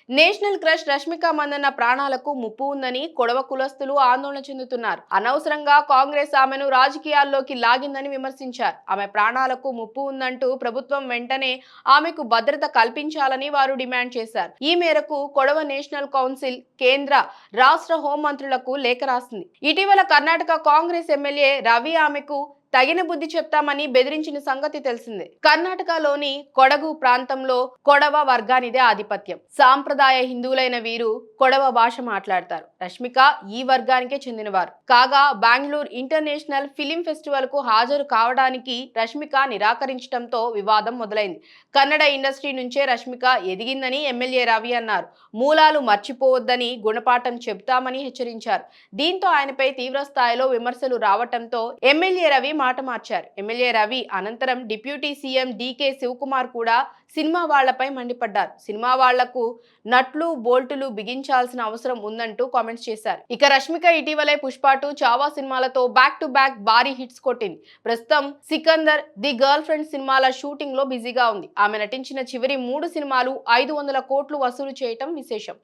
National crush Rashmika Mandanna ప్రాణాలకు ముప్పు ఉందని కొడవ కులస్తులు ఆందోళన చెందుతున్నారు. అనవసరంగా కాంగ్రెస్ ఆమెను రాజకీయాల్లోకి లాగిందని విమర్శించారు. ఆమె ప్రాణాలకు ముప్పు ఉందంటూ ప్రభుత్వం వెంటనే ఆమెకు భద్రత కల్పించాలని వారు డిమాండ్ చేశారు. ఈ మేరకు కొడవ నేషనల్ కౌన్సిల్ కేంద్ర, రాష్ట్ర హోంమంత్రులకు లేఖ రాసింది. ఇటీవల కర్ణాటక కాంగ్రెస్ ఎమ్మెల్యే రవి ఆమెకు తగిన బుద్ధి చెప్తామని బెదిరించిన సంగతి తెలిసిందే. కర్ణాటకలోని కొడగు ప్రాంతంలో కొడవ వర్గానిదే ఆధిపత్యం. సాంప్రదాయ హిందువులైన వీరు కొడవ భాష మాట్లాడతారు. రష్మిక ఈ వర్గానికే చెందినవారు కాగా బెంగళూరు ఇంటర్నేషనల్ ఫిలిం ఫెస్టివల్ కు హాజరు కావడానికి రష్మిక నిరాకరించడంతో వివాదం మొదలైంది. కన్నడ ఇండస్ట్రీ నుంచే రష్మిక ఎదిగిందని ఎమ్మెల్యే రవి అన్నారు. మూలాలు మర్చిపోవద్దని గుణపాఠం చెబుతామని హెచ్చరించారు. దీంతో ఆయనపై తీవ్ర స్థాయిలో విమర్శలు రావటంతో ఎమ్మెల్యే రవి మాట మార్చారు. ఎమ్మెల్యే రవి అనంతరం డిప్యూటీ సీఎం డీకే శివకుమార్ కూడా సినిమా వాళ్లపై మండిపడ్డారు. సినిమా వాళ్లకు నట్లు బోల్టులు బిగించాల్సిన అవసరం ఉందంటూ కామెంట్స్ చేశారు. ఇక రష్మిక ఇటీవలే పుష్ప 2, చావా సినిమాలతో బ్యాక్ టు బ్యాక్ భారీ హిట్స్ కొట్టింది. ప్రస్తుతం సికందర్, ది గర్ల్ ఫ్రెండ్ సినిమాల షూటింగ్ లో బిజీగా ఉంది. ఆమె నటించిన చివరి 3 సినిమాలు 500 కోట్లు వసూలు చేయటం విశేషం.